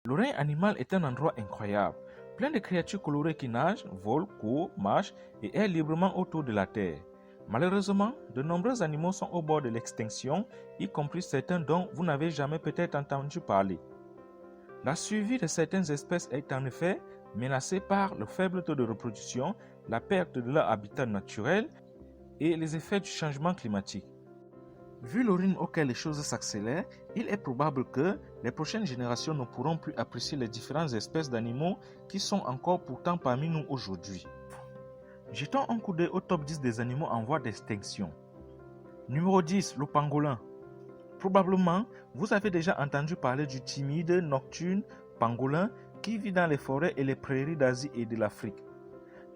Le règne animal est un endroit incroyable, plein de créatures colorées qui nagent, volent, courent, marchent et errent librement autour de la Terre. Malheureusement, de nombreux animaux sont au bord de l'extinction, y compris certains dont vous n'avez jamais peut-être entendu parler. La survie de certaines espèces est en effet menacée par le faible taux de reproduction, la perte de leur habitat naturel et les effets du changement climatique. Vu le rythme auquel les choses s'accélèrent, il est probable que les prochaines générations ne pourront plus apprécier les différentes espèces d'animaux qui sont encore pourtant parmi nous aujourd'hui. Jetons un coup d'œil au top 10 des animaux en voie d'extinction. Numéro 10, le pangolin. Probablement, vous avez déjà entendu parler du timide, nocturne pangolin qui vit dans les forêts et les prairies d'Asie et de l'Afrique.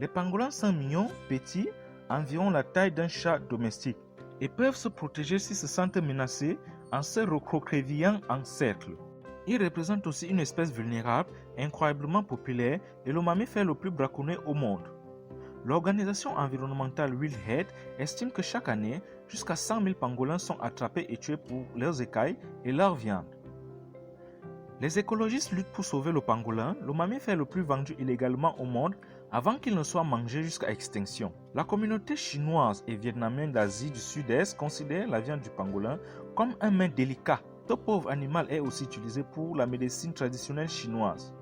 Les pangolins sont mignons, petits, environ la taille d'un chat domestique, et peuvent se protéger s'ils se sentent menacés en se recroquevillant en cercle. Ils représentent aussi une espèce vulnérable, incroyablement populaire et le mammifère le plus braconné au monde. L'organisation environnementale Wildhead estime que chaque année, jusqu'à 100 000 pangolins sont attrapés et tués pour leurs écailles et leur viande. Les écologistes luttent pour sauver le pangolin, le mammifère le plus vendu illégalement au monde, avant qu'il ne soit mangé jusqu'à extinction. La communauté chinoise et vietnamienne d'Asie du Sud-Est considère la viande du pangolin comme un mets délicat. Ce pauvre animal est aussi utilisé pour la médecine traditionnelle chinoise.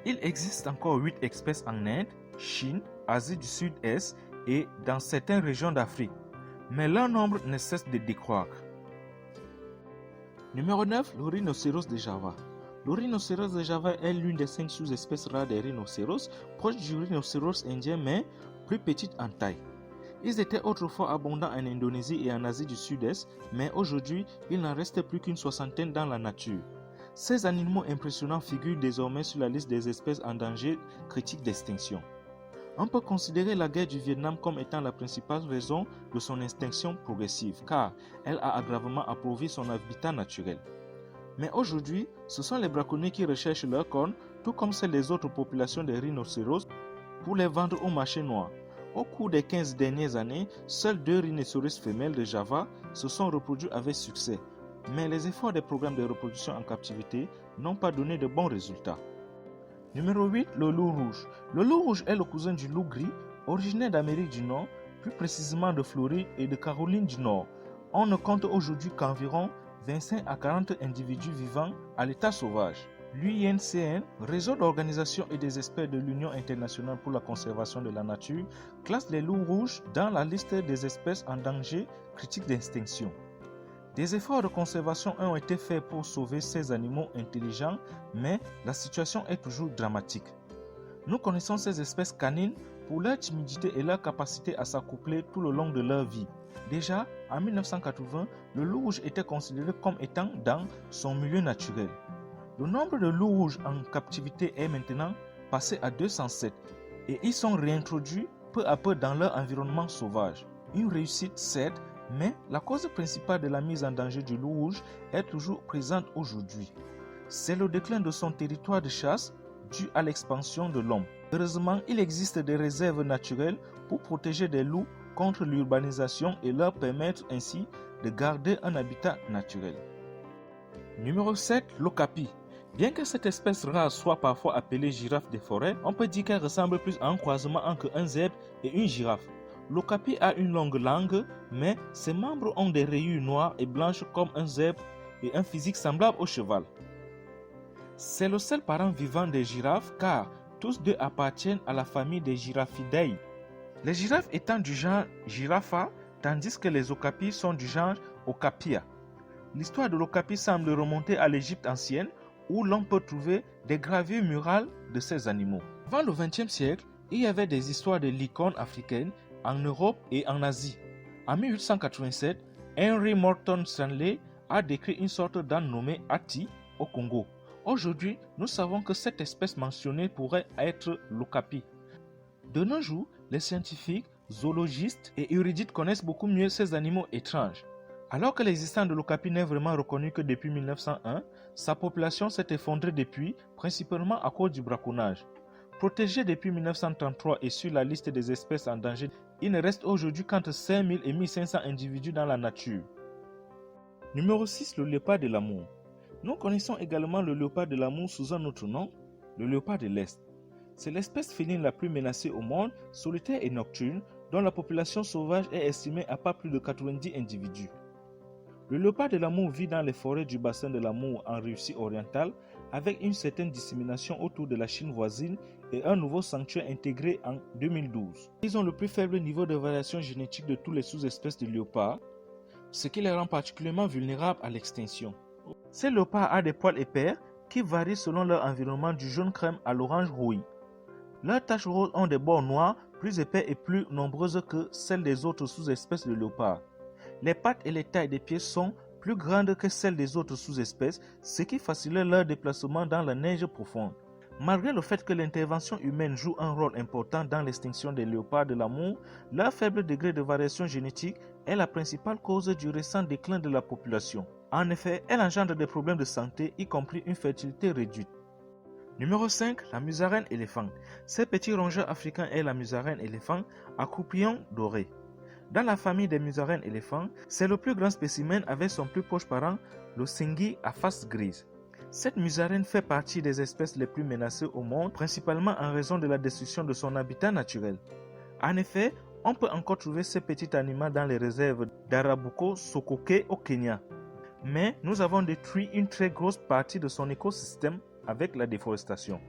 Il existe encore 8 espèces en Inde, Chine, Asie du Sud-Est et dans certaines régions d'Afrique, mais leur nombre ne cesse de décroître. Numéro 9, le rhinocéros de Java. Le rhinocéros de Java est l'une des 5 sous-espèces rares des rhinocéros, proche du rhinocéros indien mais plus petite en taille. Ils étaient autrefois abondants en Indonésie et en Asie du Sud-Est, mais aujourd'hui, il n'en reste plus qu'une soixantaine dans la nature. Ces animaux impressionnants figurent désormais sur la liste des espèces en danger critique d'extinction. On peut considérer la guerre du Vietnam comme étant la principale raison de son extinction progressive, car elle a gravement appauvri son habitat naturel. Mais aujourd'hui, ce sont les braconniers qui recherchent leurs cornes, tout comme celles des autres populations de rhinocéros, pour les vendre au marché noir. Au cours des 15 dernières années, seuls 2 rhinocéros femelles de Java se sont reproduits avec succès, mais les efforts des programmes de reproduction en captivité n'ont pas donné de bons résultats. Numéro 8, le loup rouge. Le loup rouge est le cousin du loup gris, originaire d'Amérique du Nord, plus précisément de Floride et de Caroline du Nord. On ne compte aujourd'hui qu'environ 25 à 40 individus vivant à l'état sauvage. L'UINCN, réseau d'organisations et des experts de l'Union internationale pour la conservation de la nature, classe les loups rouges dans la liste des espèces en danger critique d'extinction. Des efforts de conservation ont été faits pour sauver ces animaux intelligents, mais la situation est toujours dramatique. Nous connaissons ces espèces canines pour leur timidité et leur capacité à s'accoupler tout le long de leur vie. Déjà, en 1980, le loup rouge était considéré comme étant dans son milieu naturel. Le nombre de loups rouges en captivité est maintenant passé à 207 et ils sont réintroduits peu à peu dans leur environnement sauvage. Une réussite certes, mais la cause principale de la mise en danger du loup rouge est toujours présente aujourd'hui. C'est le déclin de son territoire de chasse dû à l'expansion de l'homme. Heureusement, il existe des réserves naturelles pour protéger des loups contre l'urbanisation et leur permettre ainsi de garder un habitat naturel. Numéro 7, l'okapi. Bien que cette espèce rare soit parfois appelée girafe des forêts, on peut dire qu'elle ressemble plus à un croisement entre un zèbre et une girafe. L'okapi a une longue langue, mais ses membres ont des rayures noires et blanches comme un zèbre et un physique semblable au cheval. C'est le seul parent vivant des girafes car tous deux appartiennent à la famille des Giraffidae. Les girafes étant du genre Giraffa, tandis que les okapis sont du genre Okapia. L'histoire de l'okapi semble remonter à l'Égypte ancienne où l'on peut trouver des gravures murales de ces animaux. Avant le XXe siècle, il y avait des histoires de licornes africaines en Europe et en Asie. En 1887, Henry Morton Stanley a décrit une sorte d'âne nommé Ati au Congo. Aujourd'hui, nous savons que cette espèce mentionnée pourrait être l'okapi. De nos jours, les scientifiques, zoologistes et érudites connaissent beaucoup mieux ces animaux étranges. Alors que l'existence de l'okapi n'est vraiment reconnue que depuis 1901, sa population s'est effondrée depuis, principalement à cause du braconnage. Protégé depuis 1933 et sur la liste des espèces en danger, il ne reste aujourd'hui qu'entre 5000 et 1500 individus dans la nature. Numéro 6, le léopard de l'amour. Nous connaissons également le léopard de l'amour sous un autre nom, le léopard de l'Est. C'est l'espèce féline la plus menacée au monde, solitaire et nocturne, dont la population sauvage est estimée à pas plus de 90 individus. Le léopard de l'amour vit dans les forêts du bassin de l'Amour en Russie orientale, avec une certaine dissémination autour de la Chine voisine et un nouveau sanctuaire intégré en 2012. Ils ont le plus faible niveau de variation génétique de toutes les sous-espèces de léopard, ce qui les rend particulièrement vulnérables à l'extinction. Ces léopards ont des poils épais qui varient selon leur environnement du jaune crème à l'orange rouille. Leurs taches roses ont des bords noirs plus épais et plus nombreuses que celles des autres sous-espèces de léopards. Les pattes et les tailles des pieds sont plus grandes que celles des autres sous-espèces, ce qui facilite leur déplacement dans la neige profonde. Malgré le fait que l'intervention humaine joue un rôle important dans l'extinction des léopards de l'amour, leur faible degré de variation génétique est la principale cause du récent déclin de la population. En effet, elle engendre des problèmes de santé, y compris une fertilité réduite. Numéro 5. La musaraigne éléphant. Ces petits rongeurs africains est la musaraigne éléphant à croupillon doré. Dans la famille des musaraignes éléphants, c'est le plus grand spécimen avec son plus proche parent, le singhi à face grise. Cette musaraigne fait partie des espèces les plus menacées au monde, principalement en raison de la destruction de son habitat naturel. En effet, on peut encore trouver ces petits animaux dans les réserves d'Arabuko Sokoke au Kenya. Mais nous avons détruit une très grosse partie de son écosystème avec la déforestation.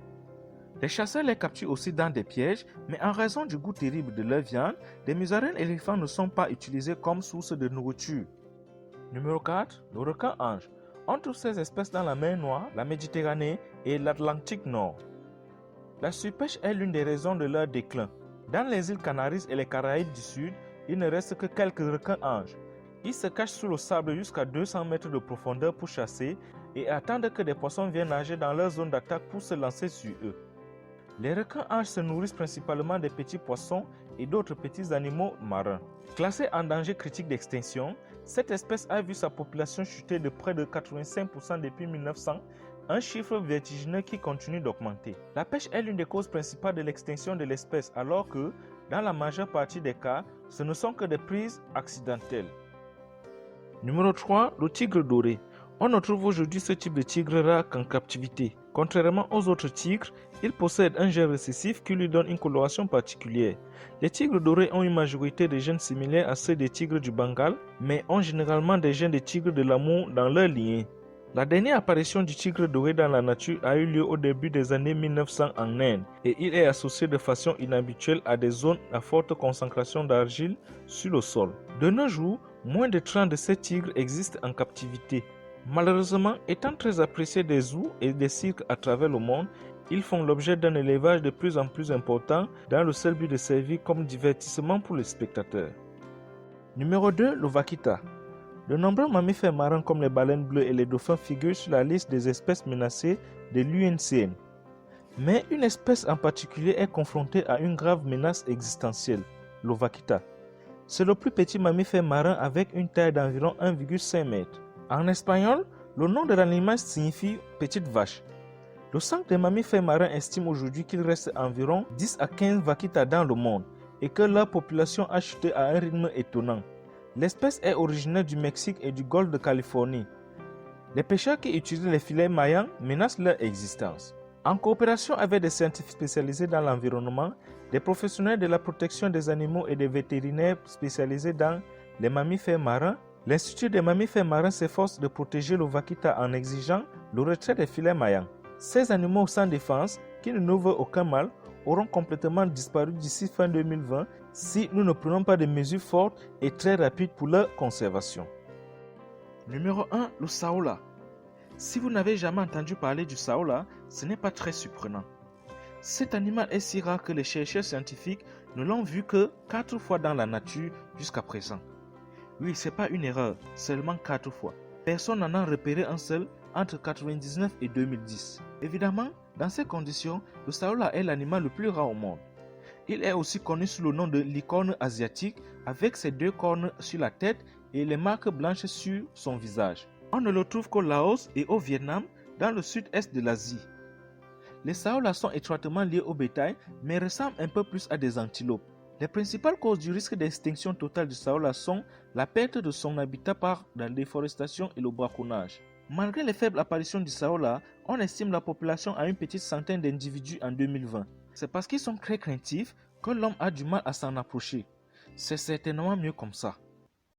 Les chasseurs les capturent aussi dans des pièges, mais en raison du goût terrible de leur viande, les musaraignes éléphants ne sont pas utilisés comme source de nourriture. Numéro 4. Le requin ange. On trouve ces espèces dans la mer Noire, la Méditerranée et l'Atlantique Nord. La surpêche est l'une des raisons de leur déclin. Dans les îles Canaries et les Caraïbes du Sud, il ne reste que quelques requins anges. Ils se cachent sous le sable jusqu'à 200 mètres de profondeur pour chasser et attendent que des poissons viennent nager dans leur zone d'attaque pour se lancer sur eux. Les requins anges se nourrissent principalement des petits poissons et d'autres petits animaux marins. Classée en danger critique d'extinction, cette espèce a vu sa population chuter de près de 85% depuis 1900, un chiffre vertigineux qui continue d'augmenter. La pêche est l'une des causes principales de l'extinction de l'espèce, alors que, dans la majeure partie des cas, ce ne sont que des prises accidentelles. Numéro 3. Le tigre doré. On ne trouve aujourd'hui ce type de tigre rare qu'en captivité. Contrairement aux autres tigres, il possède un gène récessif qui lui donne une coloration particulière. Les tigres dorés ont une majorité de gènes similaires à ceux des tigres du Bengale, mais ont généralement des gènes des tigres de l'amour dans leur lignée. La dernière apparition du tigre doré dans la nature a eu lieu au début des années 1900 en Inde, et il est associé de façon inhabituelle à des zones à forte concentration d'argile sur le sol. De nos jours, moins de 30 de ces tigres existent en captivité. Malheureusement, étant très appréciés des zoos et des cirques à travers le monde, ils font l'objet d'un élevage de plus en plus important dans le seul but de servir comme divertissement pour les spectateurs. Numéro 2. Le vaquita. De nombreux mammifères marins comme les baleines bleues et les dauphins figurent sur la liste des espèces menacées de l'UNCN. Mais une espèce en particulier est confrontée à une grave menace existentielle, le vaquita. C'est le plus petit mammifère marin avec une taille d'environ 1,5 m. En espagnol, le nom de l'animal signifie petite vache. Le Centre des mammifères marins estime aujourd'hui qu'il reste environ 10 à 15 vaquitas dans le monde et que leur population a chuté à un rythme étonnant. L'espèce est originaire du Mexique et du golfe de Californie. Les pêcheurs qui utilisent les filets maillants menacent leur existence. En coopération avec des scientifiques spécialisés dans l'environnement, des professionnels de la protection des animaux et des vétérinaires spécialisés dans les mammifères marins, l'Institut des mammifères marins s'efforce de protéger le vaquita en exigeant le retrait des filets maillants. Ces animaux sans défense, qui ne nous veulent aucun mal, auront complètement disparu d'ici fin 2020 si nous ne prenons pas de mesures fortes et très rapides pour leur conservation. Numéro 1. Le saola. Si vous n'avez jamais entendu parler du saola, ce n'est pas très surprenant. Cet animal est si rare que les chercheurs scientifiques ne l'ont vu que 4 fois dans la nature jusqu'à présent. Oui, ce n'est pas une erreur, seulement 4 fois. Personne n'en a repéré un seul entre 1999 et 2010. Évidemment, dans ces conditions, le saola est l'animal le plus rare au monde. Il est aussi connu sous le nom de licorne asiatique avec ses 2 cornes sur la tête et les marques blanches sur son visage. On ne le trouve qu'au Laos et au Vietnam, dans le sud-est de l'Asie. Les saolas sont étroitement liés au bétail, mais ressemblent un peu plus à des antilopes. Les principales causes du risque d'extinction totale du saola sont la perte de son habitat par la déforestation et le braconnage. Malgré les faibles apparitions du saola, on estime la population à une petite centaine d'individus en 2020. C'est parce qu'ils sont très craintifs que l'homme a du mal à s'en approcher. C'est certainement mieux comme ça.